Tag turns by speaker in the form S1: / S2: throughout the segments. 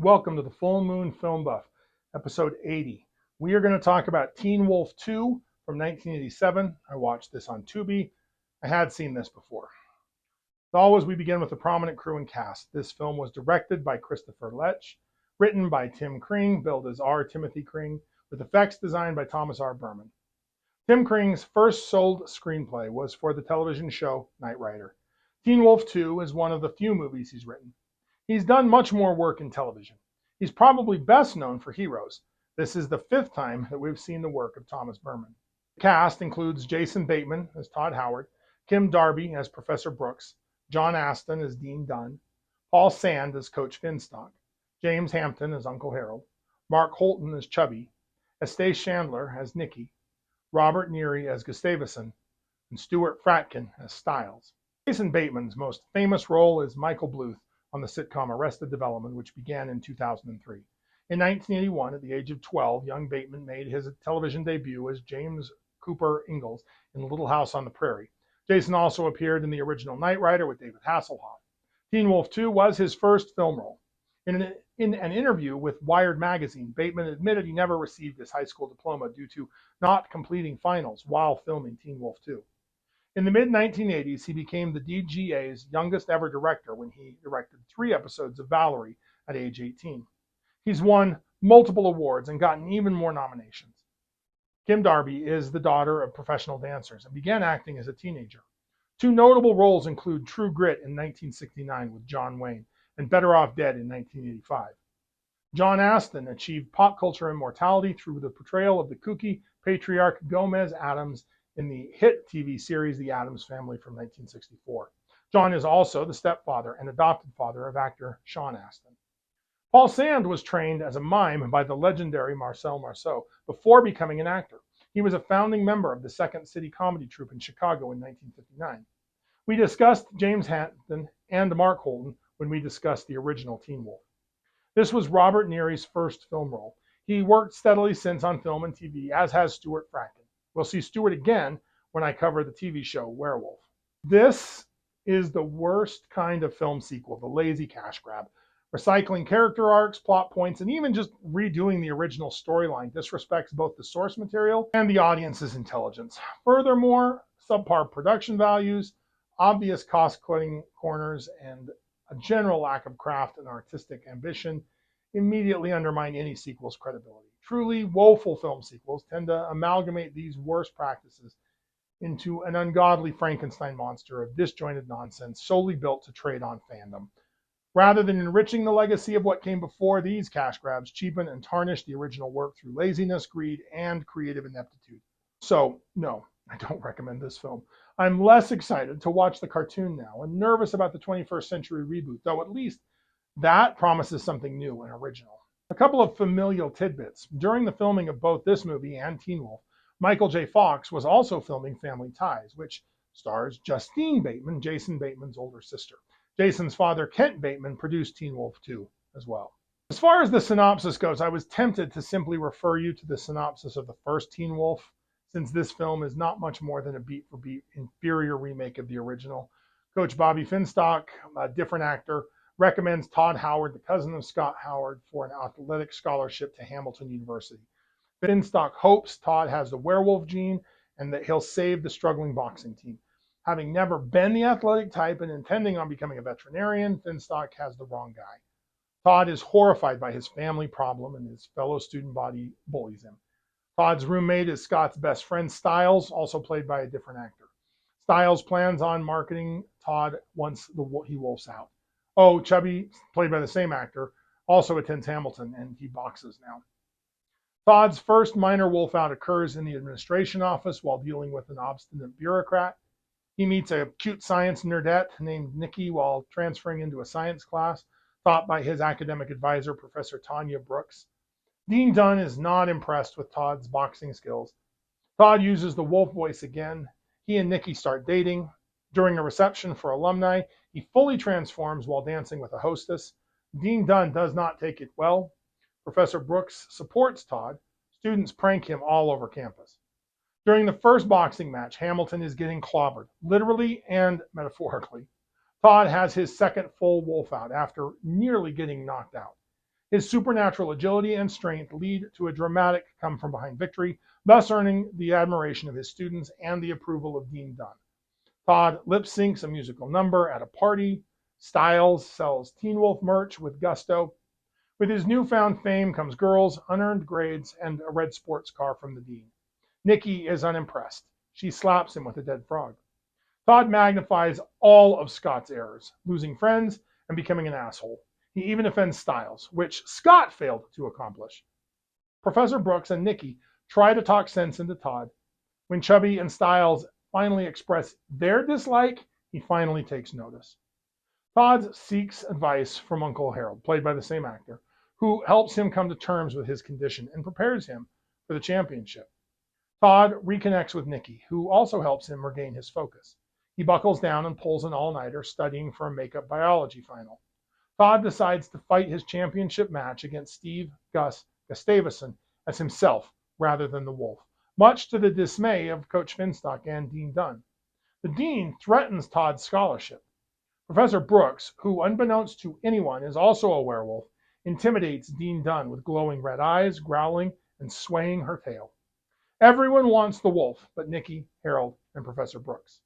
S1: Welcome to the Full Moon Film Buff, episode 80. We are going to talk about Teen Wolf 2 from 1987. I watched this on Tubi. I had seen this before. As always, we begin with the prominent crew and cast. This film was directed by Christopher Lech, written by Tim Kring, billed as R. Timothy Kring, with effects designed by Thomas R. Berman. Tim Kring's first sold screenplay was for the television show Knight Rider. Teen Wolf 2 is one of the few movies he's written. He's done much more work in television. He's probably best known for Heroes. This is the fifth time that we've seen the work of Thomas Berman. The cast includes Jason Bateman as Todd Howard, Kim Darby as Professor Brooks, John Astin as Dean Dunn, Paul Sand as Coach Finstock, James Hampton as Uncle Harold, Mark Holton as Chubby, Estace Chandler as Nicky, Robert Neary as Gustavusson, and Stuart Fratkin as Styles. Jason Bateman's most famous role is Michael Bluth on the sitcom Arrested Development, which began in 2003. In 1981, at the age of 12, young Bateman made his television debut as James Cooper Ingalls in Little House on the Prairie. Jason also appeared in the original Knight Rider with David Hasselhoff. Teen Wolf 2 was his first film role. In an interview with Wired magazine, Bateman admitted he never received his high school diploma due to not completing finals while filming Teen Wolf 2. In the mid-1980s, he became the DGA's youngest ever director when he directed 3 episodes of Valerie at age 18. He's won multiple awards and gotten even more nominations. Kim Darby is the daughter of professional dancers and began acting as a teenager. 2 notable roles include True Grit in 1969 with John Wayne and Better Off Dead in 1985. John Astin achieved pop culture immortality through the portrayal of the kooky patriarch Gomez Addams in the hit TV series The Addams Family from 1964. John is also the stepfather and adopted father of actor Sean Astin. Paul Sand was trained as a mime by the legendary Marcel Marceau before becoming an actor. He was a founding member of the Second City Comedy Troupe in Chicago in 1959. We discussed James Hampton and Mark Holton when we discussed the original Teen Wolf. This was Robert Neary's first film role. He worked steadily since on film and TV, as has Stuart Fratkin. We'll see Stuart again when I cover the TV show Werewolf. This is the worst kind of film sequel, the lazy cash grab. Recycling character arcs, plot points, and even just redoing the original storyline disrespects both the source material and the audience's intelligence. Furthermore, subpar production values, obvious cost-cutting corners, and a general lack of craft and artistic ambition immediately undermine any sequel's credibility. Truly woeful film sequels tend to amalgamate these worst practices into an ungodly Frankenstein monster of disjointed nonsense solely built to trade on fandom. Rather than enriching the legacy of what came before, these cash grabs cheapen and tarnish the original work through laziness, greed, and creative ineptitude. So, no, I don't recommend this film. I'm less excited to watch the cartoon now and nervous about the 21st century reboot, though at least that promises something new and original. A couple of familial tidbits. During the filming of both this movie and Teen Wolf, Michael J. Fox was also filming Family Ties, which stars Justine Bateman, Jason Bateman's older sister. Jason's father, Kent Bateman, produced Teen Wolf 2 as well. As far as the synopsis goes, I was tempted to simply refer you to the synopsis of the first Teen Wolf, since this film is not much more than a beat-for-beat inferior remake of the original. Coach Bobby Finstock, a different actor, recommends Todd Howard, the cousin of Scott Howard, for an athletic scholarship to Hamilton University. Finstock hopes Todd has the werewolf gene and that he'll save the struggling boxing team. Having never been the athletic type and intending on becoming a veterinarian, Finstock has the wrong guy. Todd is horrified by his family problem and his fellow student body bullies him. Todd's roommate is Scott's best friend, Styles, also played by a different actor. Styles plans on marketing Todd once he wolfs out. Oh, Chubby, played by the same actor, also attends Hamilton, and he boxes now. Todd's first minor wolf out occurs in the administration office while dealing with an obstinate bureaucrat. He meets a cute science nerdette named Nicky while transferring into a science class taught by his academic advisor, Professor Tanya Brooks. Dean Dunn is not impressed with Todd's boxing skills. Todd uses the wolf voice again. He and Nicky start dating. During a reception for alumni, he fully transforms while dancing with a hostess. Dean Dunn does not take it well. Professor Brooks supports Todd. Students prank him all over campus. During the first boxing match, Hamilton is getting clobbered, literally and metaphorically. Todd has his second full wolf out after nearly getting knocked out. His supernatural agility and strength lead to a dramatic come-from-behind victory, thus earning the admiration of his students and the approval of Dean Dunn. Todd lip-syncs a musical number at a party. Styles sells Teen Wolf merch with gusto. With his newfound fame comes girls, unearned grades, and a red sports car from the Dean. Nikki is unimpressed. She slaps him with a dead frog. Todd magnifies all of Scott's errors, losing friends and becoming an asshole. He even offends Styles, which Scott failed to accomplish. Professor Brooks and Nikki try to talk sense into Todd. When Chubby and Styles finally express their dislike, he finally takes notice. Todd seeks advice from Uncle Harold, played by the same actor, who helps him come to terms with his condition and prepares him for the championship. Todd reconnects with Nikki, who also helps him regain his focus. He buckles down and pulls an all-nighter studying for a makeup biology final. Todd decides to fight his championship match against Steve Gus Gustavson as himself rather than the Wolf, much to the dismay of Coach Finstock and Dean Dunn. The Dean threatens Todd's scholarship. Professor Brooks, who unbeknownst to anyone is also a werewolf, intimidates Dean Dunn with glowing red eyes, growling, and swaying her tail. Everyone wants the Wolf but Nikki, Harold, and Professor Brooks.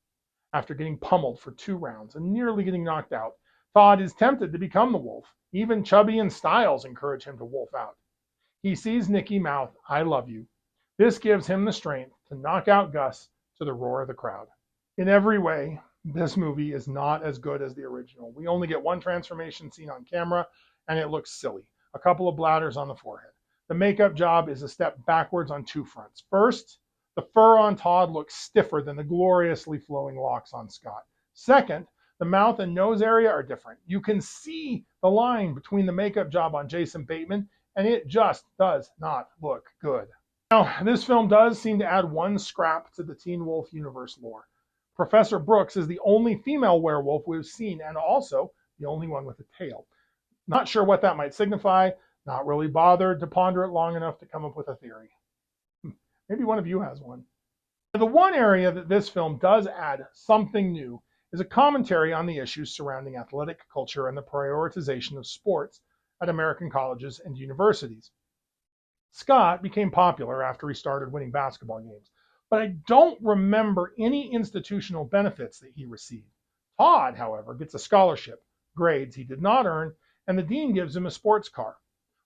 S1: After getting pummeled for 2 rounds and nearly getting knocked out, Todd is tempted to become the Wolf. Even Chubby and Styles encourage him to wolf out. He sees Nikki mouth, "I love you." This gives him the strength to knock out Gus to the roar of the crowd. In every way, this movie is not as good as the original. We only get one transformation scene on camera, and it looks silly. A couple of bladders on the forehead. The makeup job is a step backwards on 2 fronts. First, the fur on Todd looks stiffer than the gloriously flowing locks on Scott. Second, the mouth and nose area are different. You can see the line between the makeup job on Jason Bateman, and it just does not look good. Now, this film does seem to add one scrap to the Teen Wolf universe lore. Professor Brooks is the only female werewolf we've seen, and also the only one with a tail. Not sure what that might signify, not really bothered to ponder it long enough to come up with a theory. Maybe one of you has one. The one area that this film does add something new is a commentary on the issues surrounding athletic culture and the prioritization of sports at American colleges and universities. Scott became popular after he started winning basketball games, but I don't remember any institutional benefits that he received. Todd, however, gets a scholarship, grades he did not earn, and the dean gives him a sports car.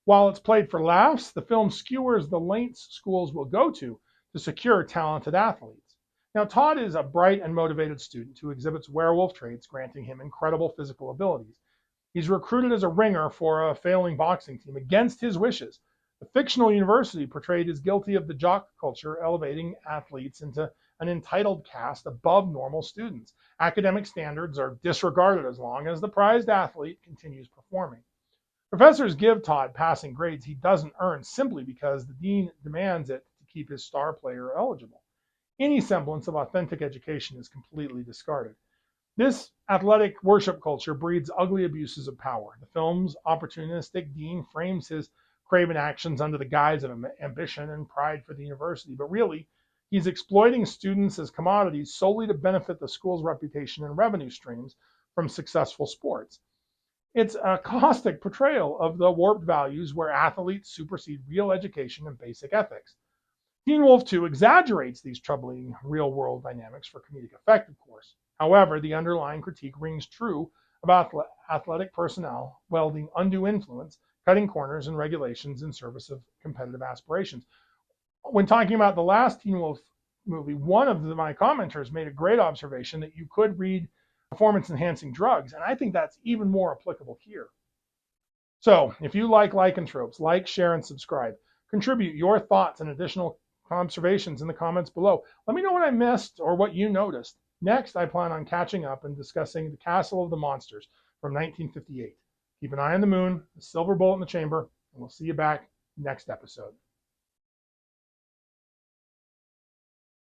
S1: While it's played for laughs, the film skewers the lengths schools will go to secure talented athletes. Now, Todd is a bright and motivated student who exhibits werewolf traits, granting him incredible physical abilities. He's recruited as a ringer for a failing boxing team against his wishes. The fictional university portrayed as guilty of the jock culture, elevating athletes into an entitled caste above normal students. Academic standards are disregarded as long as the prized athlete continues performing. Professors give Todd passing grades he doesn't earn simply because the dean demands it to keep his star player eligible. Any semblance of authentic education is completely discarded. This athletic worship culture breeds ugly abuses of power. The film's opportunistic dean frames his craven actions under the guise of ambition and pride for the university, but really, he's exploiting students as commodities solely to benefit the school's reputation and revenue streams from successful sports. It's a caustic portrayal of the warped values where athletes supersede real education and basic ethics. Teen Wolf 2 exaggerates these troubling real-world dynamics for comedic effect, of course. However, the underlying critique rings true about athletic personnel wielding undue influence, cutting corners and regulations in service of competitive aspirations. When talking about the last Teen Wolf movie, one of my commenters made a great observation that you could read performance-enhancing drugs, and I think that's even more applicable here. So, if you like lycanthropes, like, share, and subscribe. Contribute your thoughts and additional observations in the comments below. Let me know what I missed or what you noticed. Next, I plan on catching up and discussing The Castle of the Monsters from 1958. Keep an eye on the moon, the silver bullet in the chamber, and we'll see you back next episode.